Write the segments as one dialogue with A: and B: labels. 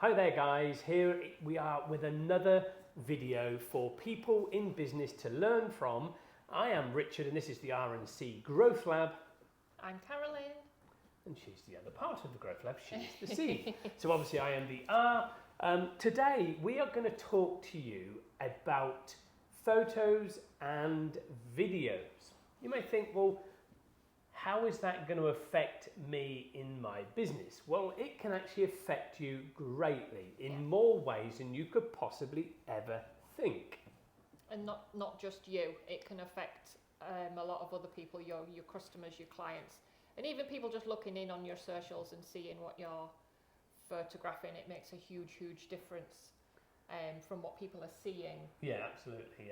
A: Hi there guys, here we are with another video for people in business to learn from. I am Richard and this is the R&C Growth Lab.
B: I'm Caroline.
A: And she's the other part of the Growth Lab, she's the C. So obviously I am the R. Today we are going to talk to you about photos and videos. You may think, well, how is that going to affect me in my business? Well, it can actually affect you greatly in more ways than you could possibly ever think.
B: And not just you, it can affect a lot of other people, your customers, your clients, and even people just looking in on your socials and seeing what you're photographing. It makes a huge difference from what people are seeing.
A: Yeah, absolutely,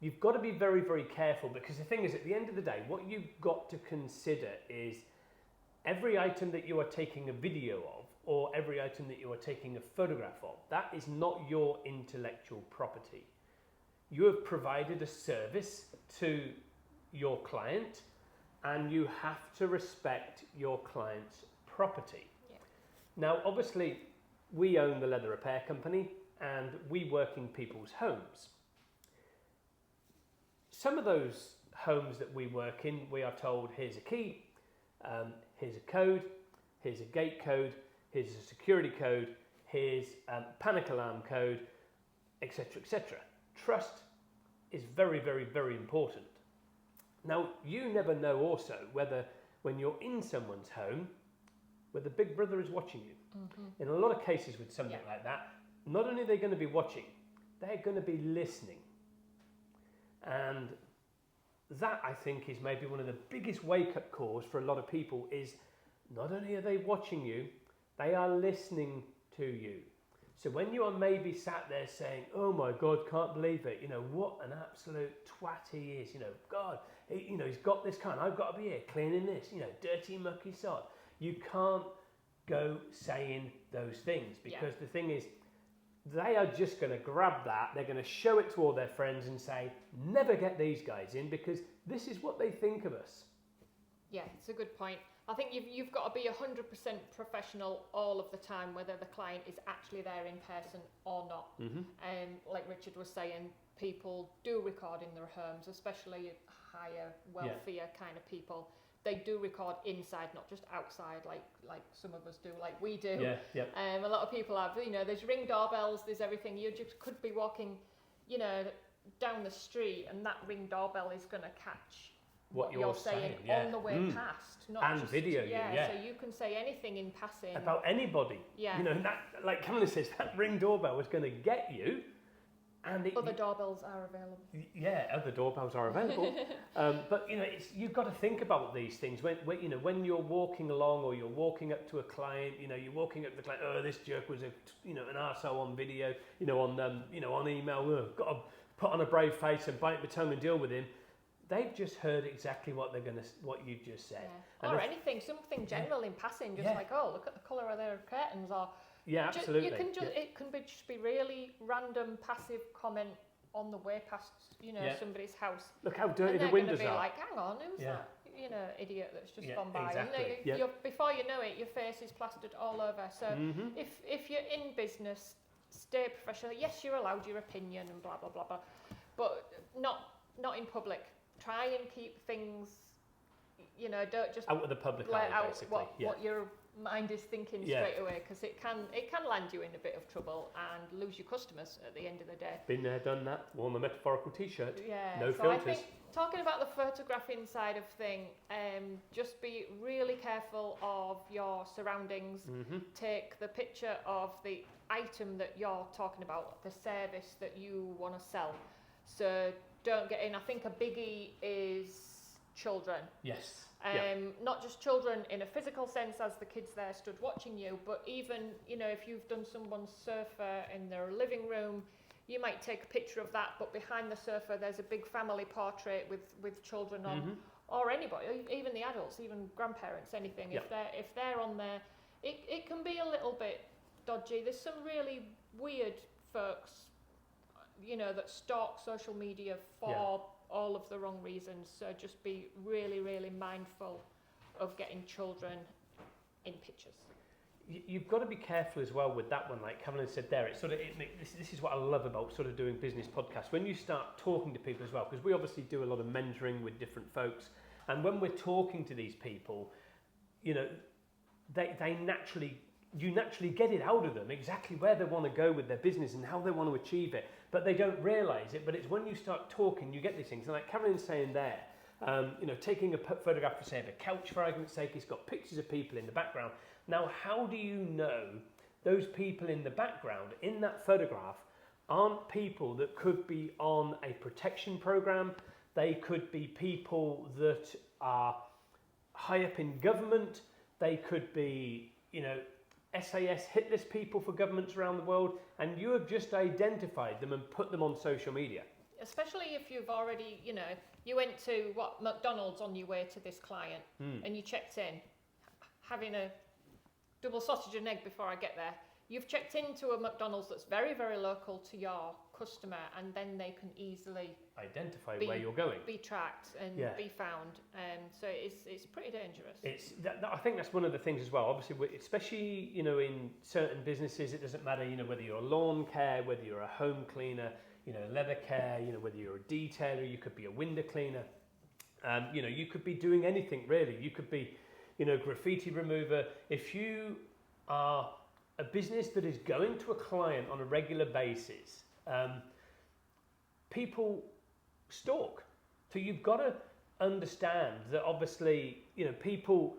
A: You've got to be very careful, because the thing is, at the end of the day, what you've got to consider is every item that you are taking a video of or every item that you are taking a photograph of, that is not your intellectual property. You have provided a service to your client and you have to respect your client's property.
B: Yeah.
A: Now, obviously, we own the leather repair company and we work in people's homes. Some of those homes that we work in, we are told, here's a key, here's a code, here's a gate code, here's a security code, here's a panic alarm code, etc., etc. Trust is very important. Now, you never know also whether, when you're in someone's home, whether Big Brother is watching you. Mm-hmm. In a lot of cases with something like that, not only are they going to be watching, they're going to be listening. And that, I think, is maybe one of the biggest wake-up calls for a lot of people, is not only are they watching you, they are listening to you. So when you are maybe sat there saying, oh my God, can't believe it, what an absolute twat he is, God, he's got this kind, I've got to be here cleaning this, dirty, mucky sod. You can't go saying those things, because the thing is, they are just going to grab that, they're going to show it to all their friends and say, never get these guys in, because this is what they think of us.
B: Yeah, it's a good point. I think you've got to be 100% professional all of the time, whether the client is actually there in person or not. Mm-hmm. Like Richard was saying, people do record in their homes, especially higher, wealthier kind of people. They do record inside, not just outside, like some of us do, like we do. A lot of people have, there's ring doorbells, there's everything. You just could be walking, down the street, and that ring doorbell is going to catch what you're saying on the way past. Not
A: and
B: just,
A: video you,
B: So you can say anything in passing.
A: About anybody. Yeah. That, like Caroline says, that ring doorbell is going to get you. And
B: other doorbells are available.
A: Yeah, other doorbells are available. But you've got to think about these things when you're walking along, or you're walking up to a client. You're walking up to the client. Oh, this jerk was an arsehole on video. On email. Oh, got to put on a brave face and bite my tongue and deal with him. They've just heard exactly what you've just said.
B: Yeah. Or anything, something general in passing, just like, oh, look at the colour of their curtains, or.
A: Yeah, absolutely.
B: You can it can just be really random, passive comment on the way past, somebody's house.
A: Look how dirty the windows are.
B: They're going to be like, hang on, who's that? Idiot that's just gone by.
A: Exactly.
B: And before you know it, your face is plastered all over. So if you're in business, stay professional. Yes, you're allowed your opinion and blah blah blah blah, but not in public. Try and keep things. Don't just
A: out of the public eye, basically.
B: What your mind is thinking straight away, because it can land you in a bit of trouble and lose your customers at the end of the day.
A: Been there, done that. Worn the metaphorical T-shirt.
B: Yeah.
A: No
B: so
A: filters.
B: I think talking about the photographing side of thing, just be really careful of your surroundings. Mm-hmm. Take the picture of the item that you're talking about, the service that you want to sell. So don't get in. I think a biggie is children.
A: Yes.
B: Not just children in a physical sense as the kids there stood watching you, but even, if you've done someone's sofa in their living room, you might take a picture of that, but behind the sofa there's a big family portrait with children on, or anybody, even the adults, even grandparents, anything. If they're on there, it can be a little bit dodgy. There's some really weird folks, that stalk social media for all of the wrong reasons. So just be really, really mindful of getting children in pictures.
A: you've got to be careful as well with that one. Like Cameron said there, it's sort of this is what I love about sort of doing business podcasts. When you start talking to people as well, because we obviously do a lot of mentoring with different folks, and when we're talking to these people, you know, you naturally get it out of them exactly where they want to go with their business and how they want to achieve it, but they don't realise it. But it's when you start talking, you get these things. And like Cameron's saying there, you know, taking a photograph for say of a couch for argument's sake, it's got pictures of people in the background. Now, how do you know those people in the background in that photograph aren't people that could be on a protection program? They could be people that are high up in government. They could be, you know, SAS hit list people for governments around the world, and you have just identified them and put them on social media.
B: Especially if you've already, you know, you went to McDonald's on your way to this client and you checked in, having a double sausage and egg before I get there. You've checked into a McDonald's that's very, very local to your customer, and then they can easily
A: identify where you're going,
B: be tracked and be found. So it's pretty dangerous.
A: I think that's one of the things as well. Obviously, especially, you know, in certain businesses, it doesn't matter, you know, whether you're a lawn care, whether you're a home cleaner, you know, leather care, you know, whether you're a detailer, you could be a window cleaner. You know, you could be doing anything really. You could be, you know, graffiti remover. If you are a business that is going to a client on a regular basis, people stalk. So you've got to understand that obviously, you know, people,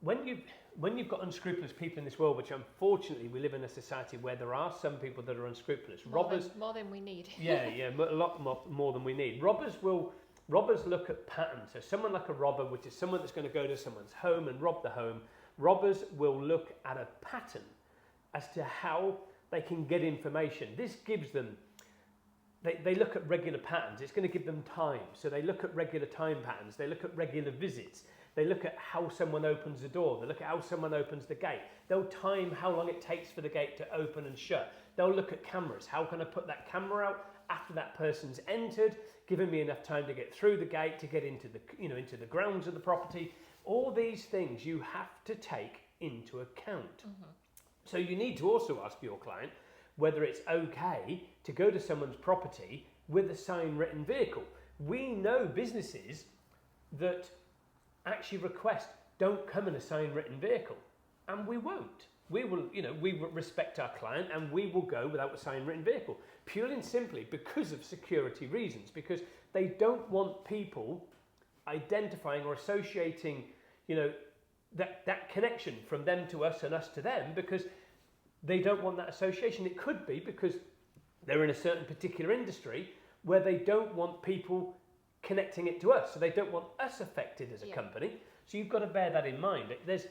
A: when you've got unscrupulous people in this world, which unfortunately we live in a society where there are some people that are unscrupulous.
B: More than we need.
A: a lot more than we need. Robbers look at patterns. So someone like a robber, which is someone that's going to go to someone's home and rob the home, robbers will look at a pattern as to how they can get information. This gives them, they look at regular patterns. It's going to give them time. So they look at regular time patterns. They look at regular visits. They look at how someone opens the door. They look at how someone opens the gate. They'll time how long it takes for the gate to open and shut. They'll look at cameras. How can I put that camera out after that person's entered, giving me enough time to get through the gate, to get into the, you know, into the grounds of the property. All these things you have to take into account. So you need to also ask your client whether it's okay to go to someone's property with a sign-written vehicle. We know businesses that actually request, don't come in a sign-written vehicle, and we won't. We will, you know, we respect our client and we will go without a sign-written vehicle, purely and simply because of security reasons, because they don't want people identifying or associating, you know, that connection from them to us and us to them, because they don't want that association. It could be because they're in a certain particular industry where they don't want people connecting it to us, so they don't want us affected as a company. So you've got to bear that in mind. There's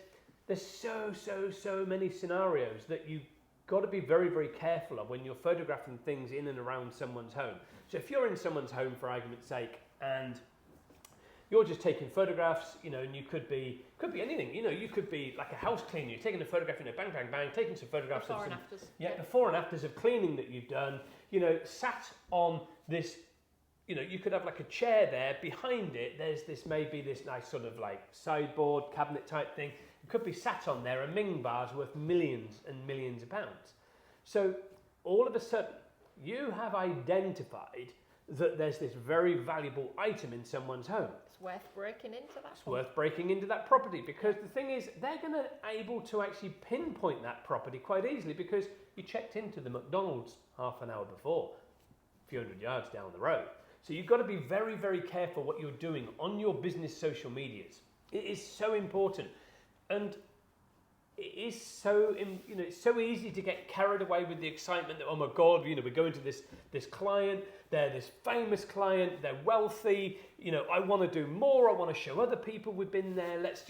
A: so many scenarios that you've got to be very, very careful of when you're photographing things in and around someone's home. So if you're in someone's home, for argument's sake, and you're just taking photographs, you know, and you could be anything, you know, you could be like a house cleaner, you're taking a photograph, you know, bang, bang, bang, taking some photographs
B: before and afters.
A: Before and afters of cleaning that you've done, you know, sat on this, you know, you could have like a chair there, behind it, there's this nice sort of like sideboard, cabinet type thing. It could be sat on there, a Ming bar's worth millions and millions of pounds. So all of a sudden, you have identified that there's this very valuable item in someone's home.
B: It's worth breaking into that.
A: It's worth breaking into that property, because the thing is, they're going to able to actually pinpoint that property quite easily, because you checked into the McDonald's half an hour before, a few hundred yards down the road. So you've got to be very, very careful what you're doing on your business social medias. It is so important. And it is so, you know, it's so easy to get carried away with the excitement that, oh my God, you know, we're going to this client, they're this famous client, they're wealthy, you know, I want to do more, I want to show other people we've been there, let's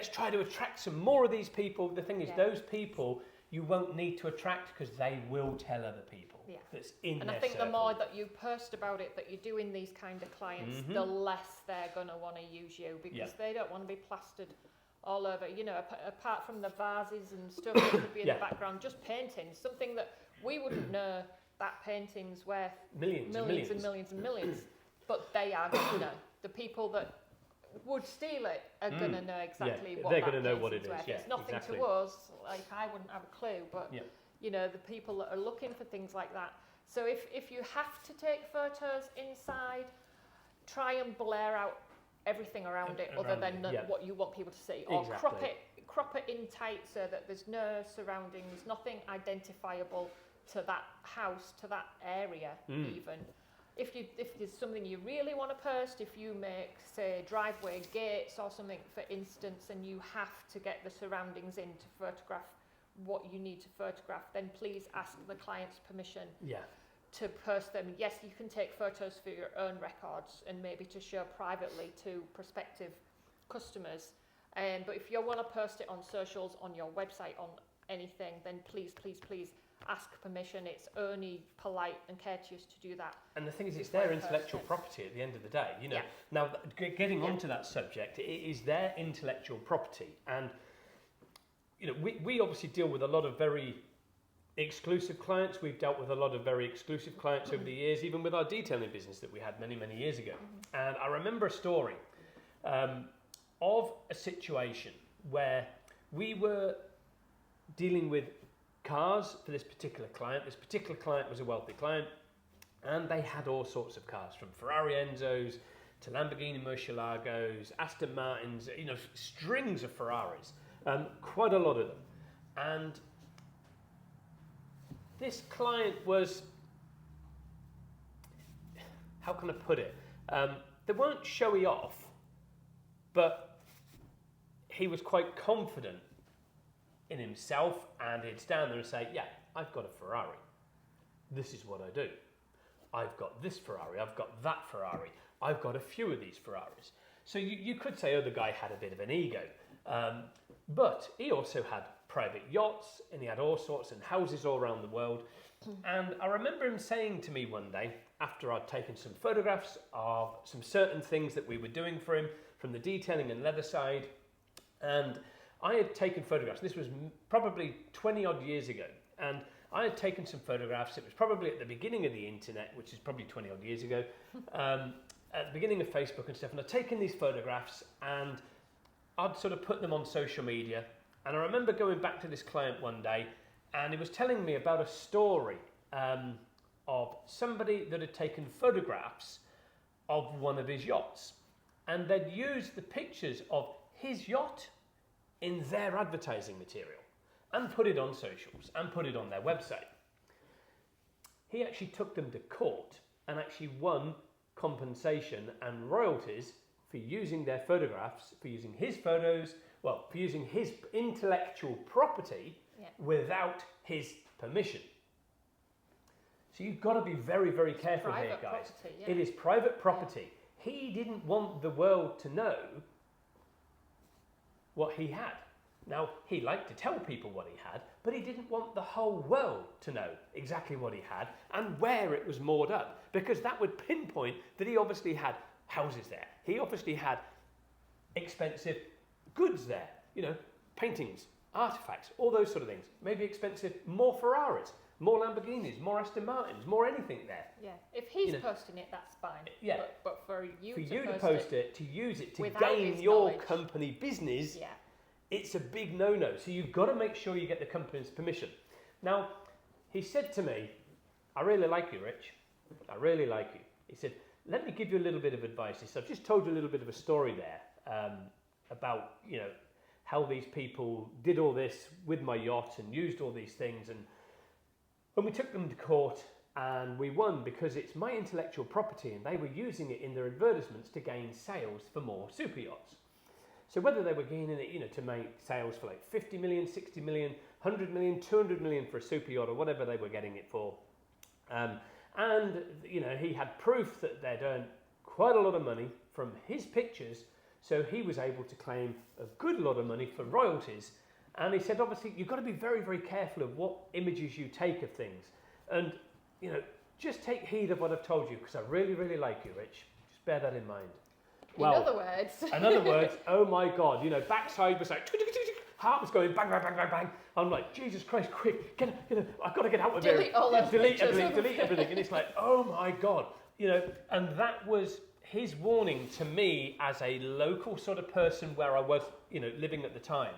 A: try to attract some more of these people. The thing is, those people you won't need to attract, because they will tell other people that's in
B: and
A: their
B: I think
A: circle.
B: the more that you post about it, that you're doing these kind of clients, the less they're going to want to use you, because they don't want to be plastered all over, you know, apart from the vases and stuff that could be in the background, just paintings, something that we wouldn't know that painting's worth millions and millions, but they are going to know. The people that would steal it are going to know exactly what
A: they're
B: that
A: going to know what it
B: painting's
A: is.
B: worth.
A: Yeah,
B: It's nothing
A: exactly.
B: to us, like I wouldn't have a clue, but
A: Yeah.
B: you know, the people that are looking for things like that. So if you have to take photos inside, try and blur out everything around it other than what you want people to see, or crop it in tight so that there's no surroundings, nothing identifiable to that house, to that area even. If there's something you really want to post, if you make, say, driveway gates or something, for instance, and you have to get the surroundings in to photograph what you need to photograph, then please ask the client's permission to post them. Yes, you can take photos for your own records and maybe to show privately to prospective customers. But if you want to post it on socials, on your website, on anything, then please ask permission. It's only polite and courteous to do that.
A: And the thing is, it's their intellectual property at the end of the day. You know, now getting onto that subject, it is their intellectual property, and you know, we obviously deal with a lot of very exclusive clients. We've dealt with a lot of very exclusive clients over the years, even with our detailing business that we had many years ago. And I remember a story of a situation where we were dealing with cars for this particular client. This particular client was a wealthy client, and they had all sorts of cars, from Ferrari Enzos to Lamborghini Murcielagos, Aston Martins, you know, strings of Ferraris, quite a lot of them. And this client was, how can I put it? They weren't showy off, but he was quite confident in himself, and he'd stand there and say, yeah, I've got a Ferrari. This is what I do. I've got this Ferrari, I've got that Ferrari, I've got a few of these Ferraris. So you could say, oh, the guy had a bit of an ego. But he also had private yachts, and he had all sorts and houses all around the world. And I remember him saying to me one day, after I'd taken some photographs of some certain things that we were doing for him from the detailing and leather side, and I had taken photographs. This was probably 20 odd years ago, and I had taken some photographs. It was probably at the beginning of the internet, which is probably 20 odd years ago, at the beginning of Facebook and stuff. And I'd taken these photographs and I'd sort of put them on social media. And I remember going back to this client one day, and he was telling me about a story of somebody that had taken photographs of one of his yachts, and they'd used the pictures of his yacht in their advertising material and put it on socials and put it on their website. He actually took them to court and actually won compensation and royalties for using their photographs, for using his photos, well, for using his intellectual property without his permission. So you've got to be very careful here, guys. It is private property. He didn't want the world to know what he had. Now, he liked to tell people what he had, but he didn't want the whole world to know exactly what he had and where it was moored up, because that would pinpoint that he obviously had houses there. He obviously had expensive goods there, you know, paintings, artifacts, all those sort of things. Maybe expensive, more Ferraris, more Lamborghinis, more Aston Martins, more anything there.
B: Yeah, if he's posting it, that's fine.
A: Yeah.
B: But for you
A: to
B: post
A: post it, to use it, to
B: without
A: gain
B: his
A: your
B: knowledge.
A: company business, it's a big no-no. So you've got to make sure you get the company's permission. Now, he said to me, I really like you, Rich. I really like you. He said, let me give you a little bit of advice. He said, I've just told you a little bit of a story there about, you know, how these people did all this with my yacht and used all these things. And when we took them to court and we won because it's my intellectual property and they were using it in their advertisements to gain sales for more super yachts. So whether they were gaining it, you know, to make sales for like 50 million, 60 million, 100 million, 200 million for a super yacht or whatever they were getting it for. And, you know, he had proof that they'd earned quite a lot of money from his pictures, so he was able to claim a good lot of money for royalties. And he said, obviously, you've got to be very careful of what images you take of things. And, you know, just take heed of what I've told you, because I really like you, Rich. Just bear that in mind.
B: Well,
A: in other words, oh my God, you know, backside was like, heart was going bang, bang. I'm like, Jesus Christ, quick, I've got to get out of
B: delete
A: here.
B: All those
A: delete
B: pictures.
A: everything. And it's like, oh my God, you know, and that was his warning to me as a local sort of person where I was, living at the time,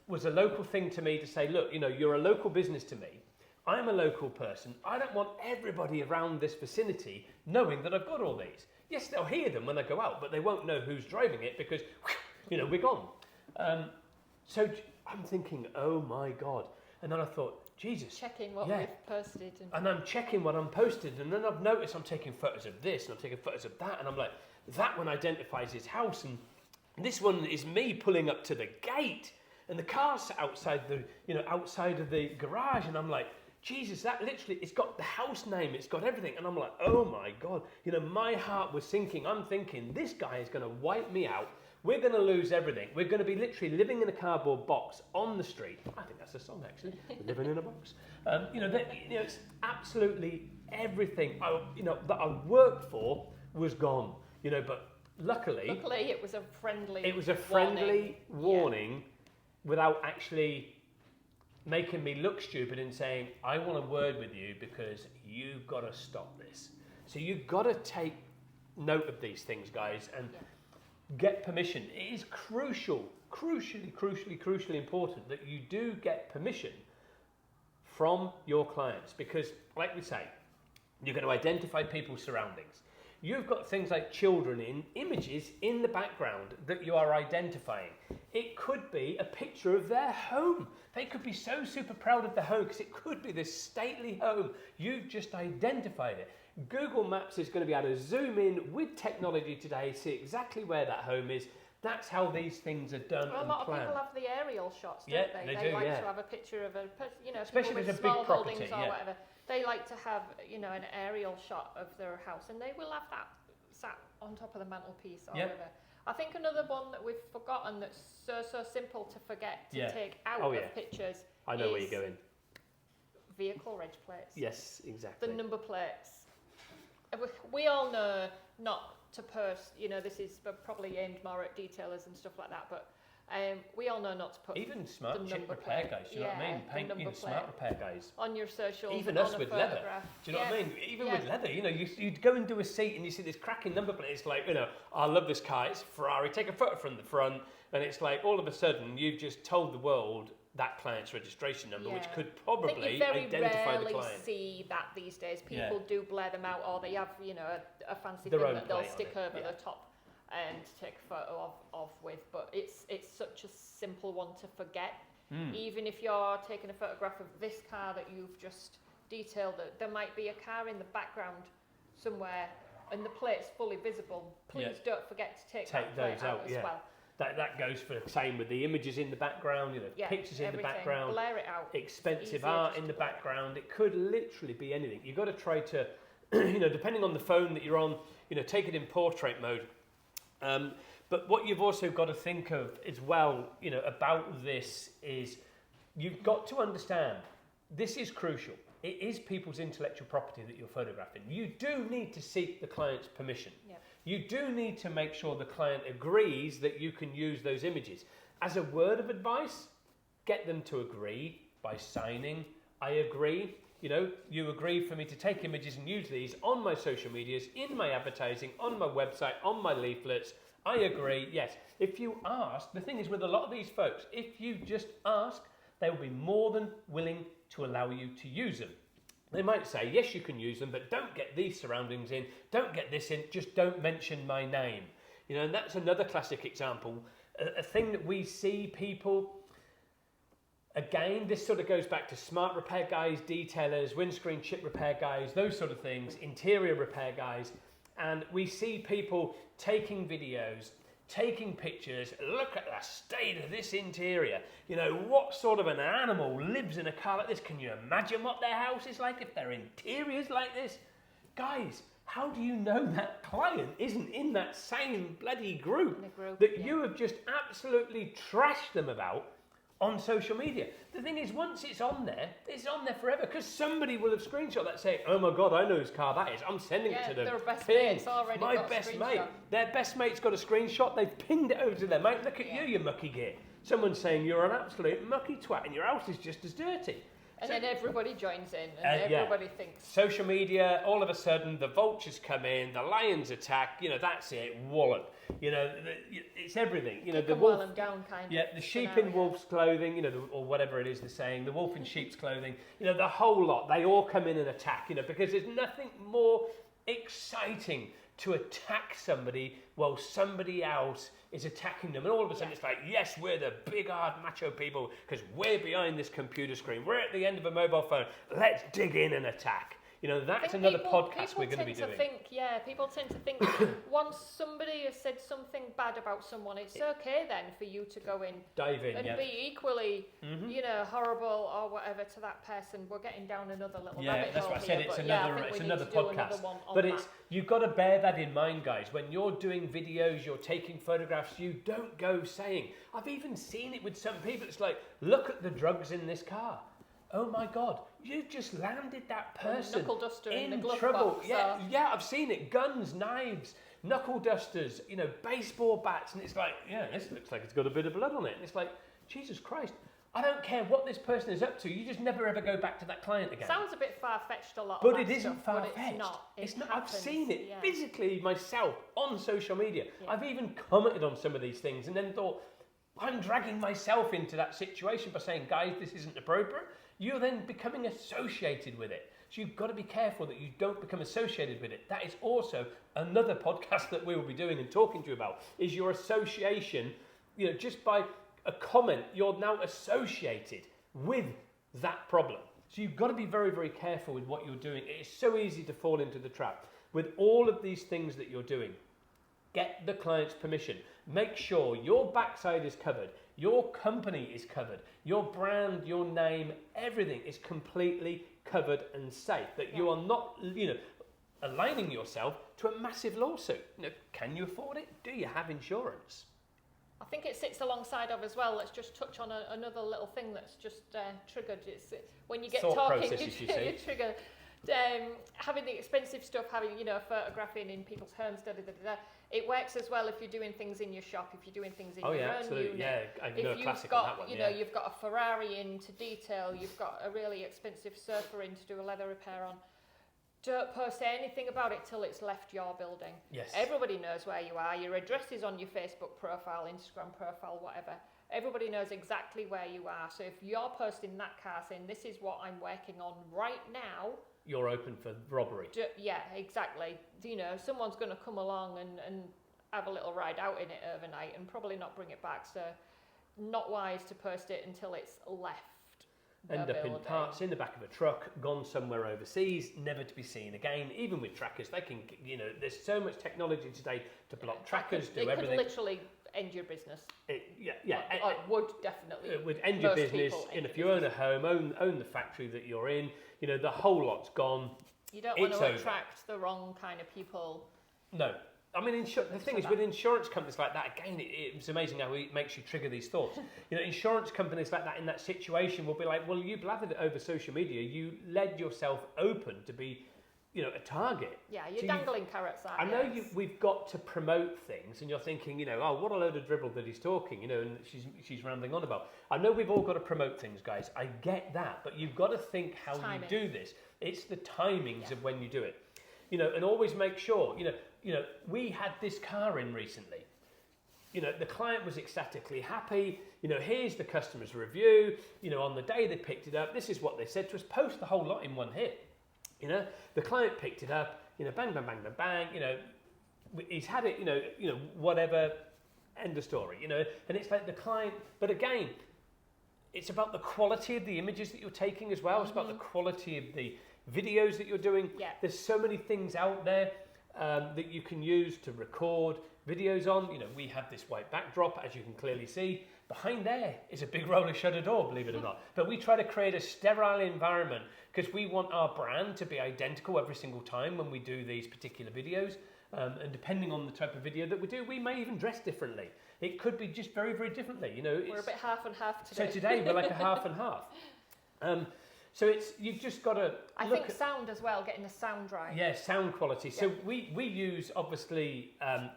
A: was a local thing to me to say, look, you're a local business to me. I'm a local person. I don't want everybody around this vicinity knowing that I've got all these. Yes, they'll hear them when I go out, but they won't know who's driving it because, we're gone. So I'm thinking, oh my God. And then I thought, Jesus.
B: Checking what we've posted.
A: And I'm checking what I'm posted. And then I've noticed I'm taking photos of this and I'm taking photos of that. And I'm like, that one identifies his house. And this one is me pulling up to the gate. And the car's outside outside of the garage. And I'm like, Jesus, that literally, it's got the house name. It's got everything. And I'm like, oh my God. My heart was sinking. I'm thinking, this guy is going to wipe me out. We're going to lose everything. We're going to be literally living in a cardboard box on the street. I think that's a song, actually. Living in a box. It's absolutely everything that I worked for was gone. But luckily,
B: it was a friendly.
A: It was a friendly warning without actually making me look stupid and saying, I want a word with you because you've got to stop this. So you've got to take note of these things, guys, and get permission. It is crucially important that you do get permission from your clients because, like we say, you're going to identify people's surroundings. You've got things like children in images in the background that you are identifying. It could be a picture of their home. They could be so super proud of their home because it could be this stately home. You've just identified it. Google Maps is going to be able to zoom in with technology today, see exactly where that home is. That's how these things are done and planned.
B: A lot of people have the aerial shots, don't they?
A: They do,
B: like to have a picture of
A: especially
B: with
A: if it's a
B: small
A: big property,
B: holdings or whatever. They like to have, an aerial shot of their house, and they will have that sat on top of the mantelpiece or whatever. I think another one that we've forgotten that's so simple to forget to take out of pictures.
A: I know where you're going.
B: Vehicle reg plates.
A: Yes, exactly.
B: The number plates. We all know not to post, this is probably aimed more at detailers and stuff like that, but we all know not to put
A: even smart chip repair guys, do you know what I mean? Paint smart repair guys.
B: On your socials,
A: even us with leather. Do you know what I mean? Even with leather, you'd go into a seat and you see this cracking number plate. It's like, I love this car, it's Ferrari, take a photo from the front, and it's like all of a sudden you've just told the world that client's registration number, which could probably identify the client.
B: You very rarely see that these days. People do blare them out, or they have, a fancy thing that they'll stick over the top and take a photo of with. But it's such a simple one to forget. Even if you're taking a photograph of this car that you've just detailed, that there might be a car in the background somewhere and the plate's fully visible. Please don't forget to take that plate out as well.
A: That goes for the same with the images in the background, pictures in the background,
B: blare it out.
A: Expensive art in the background. It could literally be anything. You've got to try to, depending on the phone that you're on, take it in portrait mode. But what you've also got to think of as well, about this is you've got to understand this is crucial. It is people's intellectual property that you're photographing. You do need to seek the client's permission. You do need to make sure the client agrees that you can use those images. As a word of advice, get them to agree by signing, I agree. You agree for me to take images and use these on my social medias, in my advertising, on my website, on my leaflets. I agree, yes. If you ask, the thing is with a lot of these folks, if you just ask, they will be more than willing to allow you to use them. They might say, yes, you can use them, but don't get these surroundings in, don't get this in, just don't mention my name. And that's another classic example. A thing that we see people, again, this sort of goes back to smart repair guys, detailers, windscreen chip repair guys, those sort of things, interior repair guys. And we see people taking videos, taking pictures, look at the state of this interior. What sort of an animal lives in a car like this? Can you imagine what their house is like if their interior's like this? Guys, how do you know that client isn't in that same bloody group that you have just absolutely trashed them about on social media? The thing is, once it's on there forever, because somebody will have screenshot that saying, oh my God, I know whose car that is. I'm sending it to them.
B: Their best mate's already
A: my
B: got
A: best
B: a
A: mate. Their best mate's got a screenshot. They've pinged it over to their mate. Look at you mucky git. Someone's saying you're an absolute mucky twat and your house is just as dirty.
B: And then everybody joins in, and everybody thinks.
A: Social media, all of a sudden, the vultures come in, the lions attack, that's it, wallop. It's everything.
B: The wolf, them down kind of.
A: Yeah, the sheep in wolf's clothing, or whatever it is they're saying, the wolf in sheep's clothing, the whole lot, they all come in and attack, because there's nothing more exciting to attack somebody while somebody else is attacking them, and all of a sudden it's like, yes, we're the big hard macho people because we're behind this computer screen, we're at the end of a mobile phone, let's dig in and attack. That's another podcast we're going to be doing.
B: People tend to think once somebody has said something bad about someone, it's okay then for you to go in,
A: dive in,
B: and be equally, horrible or whatever to that person. We're getting down another little rabbit hole.
A: That's what I said.
B: It's
A: another podcast. But you've got to bear that in mind, guys. When you're doing videos, you're taking photographs, you don't go saying. I've even seen it with some people. It's like, look at the drugs in this car. Oh my God, you just landed that person
B: knuckle duster
A: in
B: the glove
A: trouble.
B: Box,
A: yeah, I've seen it. Guns, knives, knuckle dusters, baseball bats. And it's like, this looks like it's got a bit of blood on it. And it's like, Jesus Christ, I don't care what this person is up to. You just never ever go back to that client again.
B: Sounds a bit far-fetched, a lot
A: but
B: of
A: it isn't far-fetched.
B: It's not.
A: I've seen it physically myself on social media. Yeah. I've even commented on some of these things and then thought, I'm dragging myself into that situation by saying, guys, this isn't appropriate. You're then becoming associated with it. So you've got to be careful that you don't become associated with it. That is also another podcast that we will be doing and talking to you about, is your association. Just by a comment, you're now associated with that problem. So you've got to be very, very careful with what you're doing. It is so easy to fall into the trap. With all of these things that you're doing, get the client's permission. Make sure your backside is covered. Your company is covered. Your brand, your name, everything is completely covered and safe. That you are not, aligning yourself to a massive lawsuit. Can you afford it? Do you have insurance?
B: I think it sits alongside of as well. Let's just touch on another little thing that's just triggered. It's when you get talking, you trigger. Having the expensive stuff, having photographing in people's homes, it works as well if you're doing things in your shop, if you're doing things in your own
A: absolutely.
B: unit.
A: Yeah, I know a classic
B: got,
A: on that one.
B: You've got a Ferrari in to detail, you've got a really expensive surfer in to do a leather repair on. Don't post anything about it till it's left your building.
A: Yes.
B: Everybody knows where you are. Your address is on your Facebook profile, Instagram profile, whatever. Everybody knows exactly where you are. So if you're posting that car saying, this is what I'm working on right now,
A: you're open for robbery.
B: Yeah, exactly. Someone's going to come along and have a little ride out in it overnight and probably not bring it back. So not wise to post it until it's left.
A: End up in parts in the back of a truck, gone somewhere overseas, never to be seen again. Even with trackers, they can, there's so much technology today to block trackers, do everything.
B: It could literally end your business.
A: It
B: would definitely.
A: It would end your business. If you own a home, own the factory that you're in, the whole lot's gone.
B: You don't want to attract the wrong kind of people.
A: No. I mean, the thing is, with insurance companies like that, again, it's amazing how it makes you trigger these thoughts. Insurance companies like that in that situation will be like, well, you blathered it over social media. You led yourself open to be, a target.
B: Yeah, you're dangling carrots out.
A: I know we've got to promote things, and you're thinking, what a load of dribble that he's talking, and she's rambling on about. I know we've all got to promote things, guys. I get that, but you've got to think how you do this. It's the timings of when you do it, and always make sure, we had this car in recently. The client was ecstatically happy. Here's the customer's review. On the day they picked it up, this is what they said to us. Post the whole lot in one hit. The client picked it up. Bang, bang, bang, bang, bang. He's had it. Whatever. End of story. And it's like the client. But again, it's about the quality of the images that you're taking as well. Mm-hmm. It's about the quality of the videos that you're doing.
B: Yeah.
A: There's so many things out there. That you can use to record videos on. We have this white backdrop, as you can clearly see. Behind there is a big roller shutter door, believe it or not. But we try to create a sterile environment because we want our brand to be identical every single time when we do these particular videos. And depending on the type of video that we do, we may even dress differently. It could be just very, very differently.
B: We're a bit half and half today.
A: So today we're like a half and half. So you've just got to.
B: I think sound as well, getting the sound right.
A: Yeah, sound quality. So we use obviously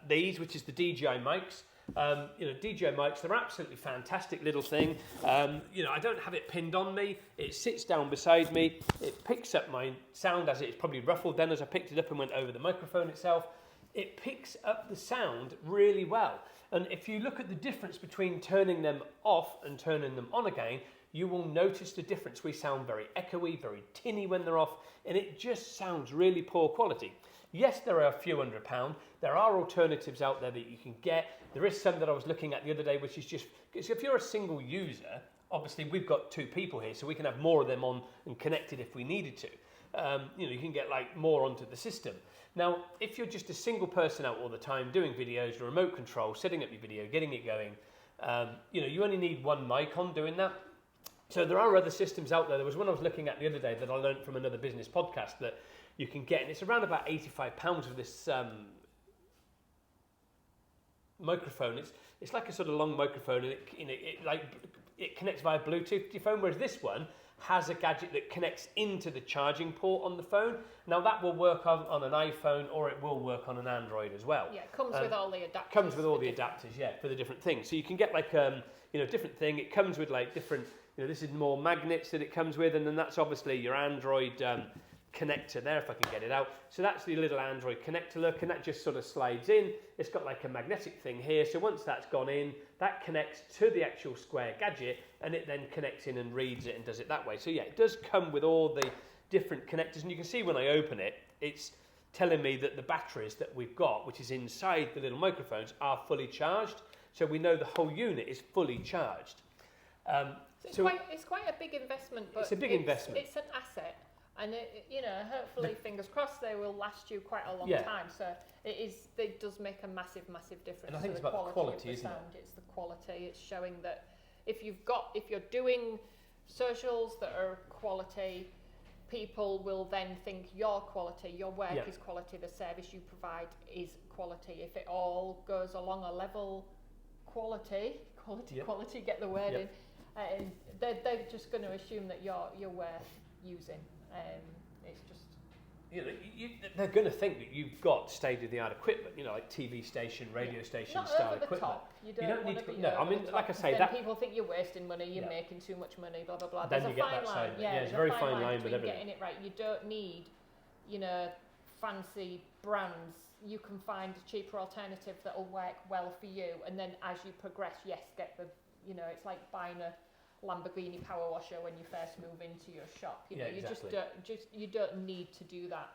A: these, which is the DJI mics. DJ mics, they're absolutely fantastic little thing. I don't have it pinned on me. It sits down beside me. It picks up my sound as it's probably ruffled then as I picked it up and went over the microphone itself. It picks up the sound really well. And if you look at the difference between turning them off and turning them on again, you will notice the difference. We sound very echoey, very tinny when they're off, and it just sounds really poor quality. Yes, there are a few £100. There are alternatives out there that you can get. There is some that I was looking at the other day, which is just, because if you're a single user, obviously we've got 2 people here, so we can have more of them on and connected if we needed to. You can get like more onto the system. Now, if you're just a single person out all the time doing videos, remote control, setting up your video, getting it going, you only need one mic on doing that. So there are other systems out there. There was one I was looking at the other day that I learned from another business podcast that you can get, and it's around about £85 for this microphone. It's like a sort of long microphone, and it connects via Bluetooth to your phone, whereas this one has a gadget that connects into the charging port on the phone. Now that will work on an iPhone, or it will work on an Android as well.
B: Yeah, it comes with all the adapters.
A: Comes with all the adapters, yeah, for the different things. So you can get like different thing. It comes with like different. This is more magnets that it comes with, and then that's obviously your Android connector there, if I can get it out. So that's the little Android connector look, and that just sort of slides in. It's got like a magnetic thing here, so once that's gone in, that connects to the actual Square gadget, and it then connects in and reads it and does it that way. So yeah, it does come with all the different connectors, and you can see when I open it, it's telling me that the batteries that we've got, which is inside the little microphones, are fully charged. So we know the whole unit is fully charged.
B: It's quite a big investment, but
A: it's a big investment.
B: It's an asset, and hopefully, fingers crossed, they will last you quite a long time. So it does make a massive difference.
A: And I think
B: to
A: it's about the quality, isn't
B: sound. It's the quality. It's showing that if you're doing socials that are quality, people will then think your quality, your work is quality, the service you provide is quality. If it all goes along a level quality, get the word in. They're just going to assume that you're worth using. It's just
A: they're going to think that you've got state-of-the-art equipment, like TV station, radio station
B: Not
A: style
B: over the
A: equipment.
B: top. You don't
A: need
B: want
A: to.
B: be
A: No, I
B: over
A: mean,
B: the
A: like I
B: top,
A: say,
B: then
A: that
B: people think you're wasting money, you're making too much money, blah blah blah.
A: Then
B: There's
A: you
B: a
A: get
B: fine
A: that
B: line.
A: side.
B: Yeah,
A: it's a very fine line with
B: between
A: everything.
B: getting it right. You don't need, fancy brands. You can find a cheaper alternative that will work well for you, and then as you progress, get the. It's like buying a Lamborghini power washer when you first move into your shop.
A: Exactly.
B: You don't need to do that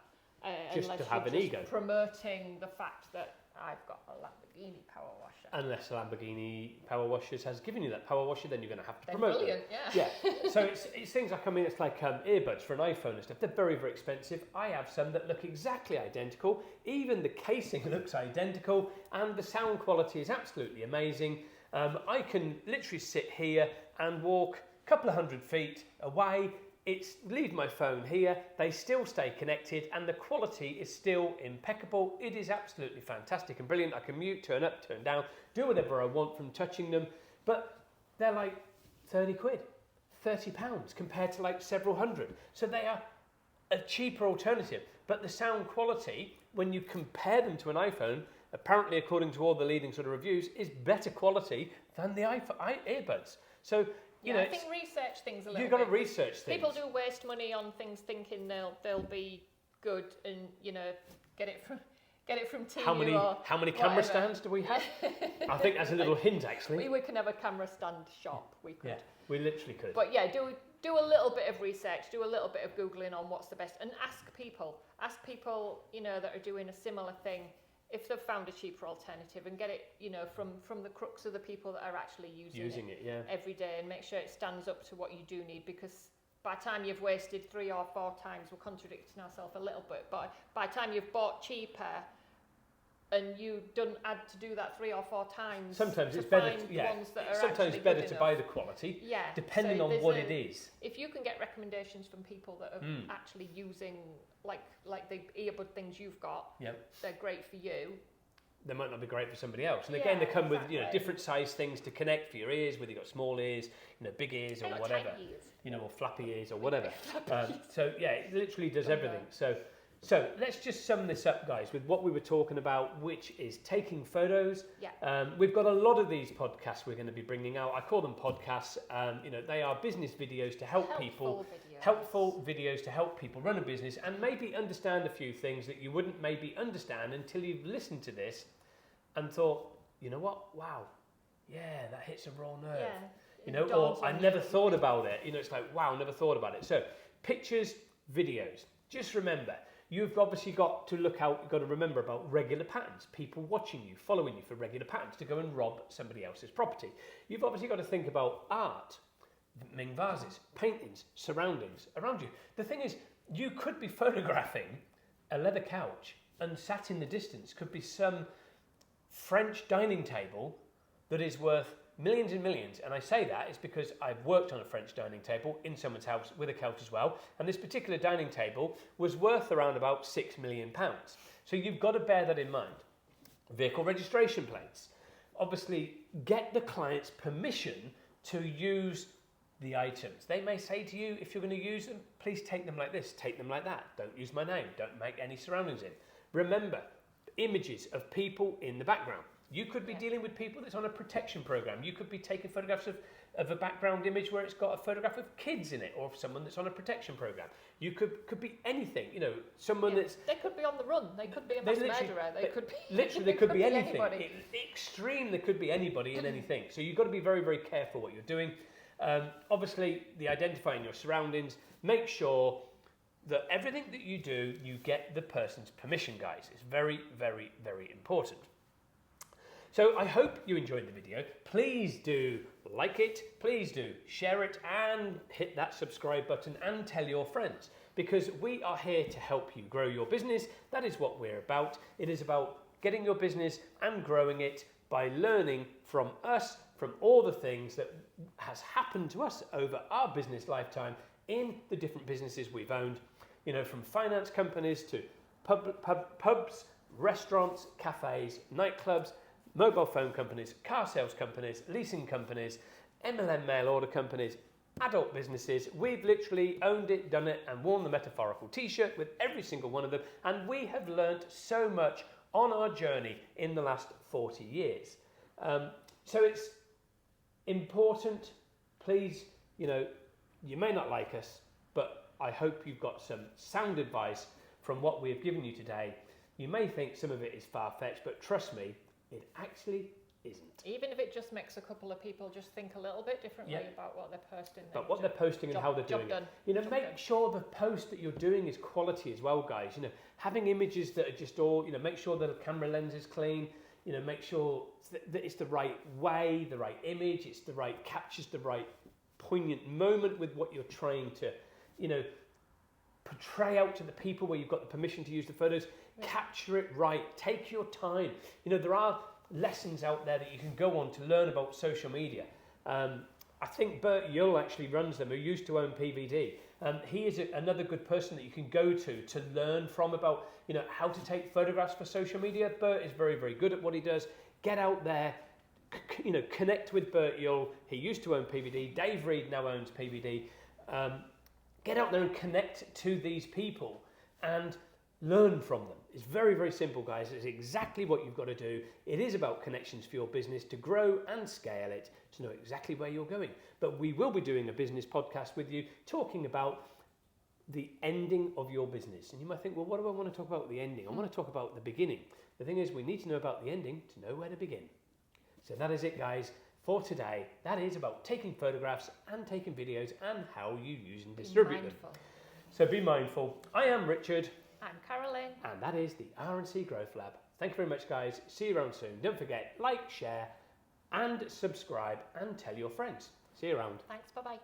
A: Just
B: unless
A: to have
B: you're
A: an
B: just
A: ego.
B: promoting the fact that I've got a Lamborghini power washer.
A: Unless Lamborghini Power Washers has given you that power washer, then you're going to have to
B: They're
A: promote
B: brilliant,
A: them.
B: yeah.
A: So it's things like, it's like earbuds for an iPhone and stuff. They're very, very expensive. I have some that look exactly identical. Even the casing looks identical, and the sound quality is absolutely amazing. I can literally sit here and walk a couple of 100 feet away. Leave my phone here, they still stay connected, and the quality is still impeccable. It is absolutely fantastic and brilliant. I can mute, turn up, turn down, do whatever I want from touching them, but they're like 30 quid, £30 compared to like several hundred. So they are a cheaper alternative, but the sound quality, when you compare them to an iPhone, apparently according to all the leading sort of reviews, is better quality than the earbuds. So
B: I think research things a little bit.
A: You've got to research things.
B: People do waste money on things thinking they'll be good and get it from TV
A: How many
B: or
A: camera
B: whatever.
A: stands do we have? I think that's a little hint actually.
B: We can have a camera stand shop. We could.
A: Yeah, we literally could.
B: But do a little bit of research, do a little bit of googling on what's the best, and ask people that are doing a similar thing if they've found a cheaper alternative, and get it from the crux of the people that are actually using it every day, and make sure it stands up to what you do need, because by the time you've wasted 3 or 4 times, we're contradicting ourselves a little bit, but by the time you've bought cheaper and you don't add to do that 3 or 4 times,
A: sometimes
B: to
A: it's better.
B: find ones that are
A: sometimes
B: actually
A: better
B: good
A: to
B: enough.
A: buy the quality.
B: Yeah,
A: depending
B: so
A: on what it is.
B: If you can get recommendations from people that are actually using like the earbud things you've got, they're great for you.
A: They might not be great for somebody else. And again, they come with different size things to connect for your ears, whether you've got small ears, big ears or whatever, or flappy ears or whatever. So yeah, it literally does everything. So So let's just sum this up, guys, with what we were talking about, which is taking photos.
B: Yeah.
A: We've got a lot of these podcasts we're going to be bringing out. I call them podcasts. They are business videos to help people. Helpful videos to help people run a business and maybe understand a few things that you wouldn't maybe understand until you've listened to this and thought, you know what? Wow. Yeah, that hits a raw nerve.
B: Yeah.
A: Or I never thought about it. It's like, wow, never thought about it. So pictures, videos. Just remember, you've obviously got to look out, you've got to remember about regular patterns, people watching you, following you for regular patterns to go and rob somebody else's property. You've obviously got to think about art, Ming vases, paintings, surroundings around you. The thing is, you could be photographing a leather couch and sat in the distance could be some French dining table that is worth millions and millions, and I say that is because I've worked on a French dining table in someone's house with a couch as well, and this particular dining table was worth around about £6 million. So you've got to bear that in mind. Vehicle registration plates. Obviously, get the client's permission to use the items. They may say to you, if you're going to use them, please take them like this, take them like that. Don't use my name, don't make any surroundings in. Remember, images of people in the background. You could be dealing with people that's on a protection program. You could be taking photographs of a background image where it's got a photograph of kids in it, or someone that's on a protection program. You could be anything. Someone that's.
B: They could be on the run. They could be a mass murderer. They could be.
A: Literally, they could be anything. Extreme. There could be anybody in anything. So you've got to be very, very careful what you're doing. Obviously, the identifying your surroundings. Make sure that everything that you do, you get the person's permission, guys. It's very, very, very important. So I hope you enjoyed the video. Please do like it, please do share it, and hit that subscribe button and tell your friends, because we are here to help you grow your business. That is what we're about. It is about getting your business and growing it by learning from us, from all the things that has happened to us over our business lifetime in the different businesses we've owned, from finance companies to pubs, restaurants, cafes, nightclubs, mobile phone companies, car sales companies, leasing companies, MLM mail order companies, adult businesses. We've literally owned it, done it, and worn the metaphorical t-shirt with every single one of them. And we have learnt so much on our journey in the last 40 years. So it's important, please, you may not like us, but I hope you've got some sound advice from what we have given you today. You may think some of it is far-fetched, but trust me, it actually isn't.
B: Even if it just makes a couple of people just think a little bit differently about what they're posting.
A: But what they're posting and how they're doing it. Make sure the post that you're doing is quality as well, guys. Having images that are just all, make sure that the camera lens is clean. Make sure that it's the right way, the right image, it's the right, captures the right poignant moment with what you're trying to, portray out to the people where you've got the permission to use the photos. Capture it right. Take your time. There are lessons out there that you can go on to learn about social media. I think Bert Yull actually runs them, who used to own PVD. He is another good person that you can go to learn from about, how to take photographs for social media. Bert is very, very good at what he does. Get out there, connect with Bert Yull. He used to own PVD. Dave Reed now owns PVD. Get out there and connect to these people and learn from them. It's very, very simple, guys. It's exactly what you've got to do. It is about connections for your business to grow and scale it, to know exactly where you're going. But we will be doing a business podcast with you, talking about the ending of your business. And you might think, well, what do I want to talk about at the ending? I want to talk about the beginning. The thing is, we need to know about the ending to know where to begin. So that is it, guys, for today. That is about taking photographs and taking videos and how you use and distribute them. So be mindful. I am Richard.
B: I'm Carolyn.
A: And that is the R&C Growth Lab. Thank you very much, guys. See you around soon. Don't forget, like, share, and subscribe, and tell your friends. See you around.
B: Thanks. Bye-bye.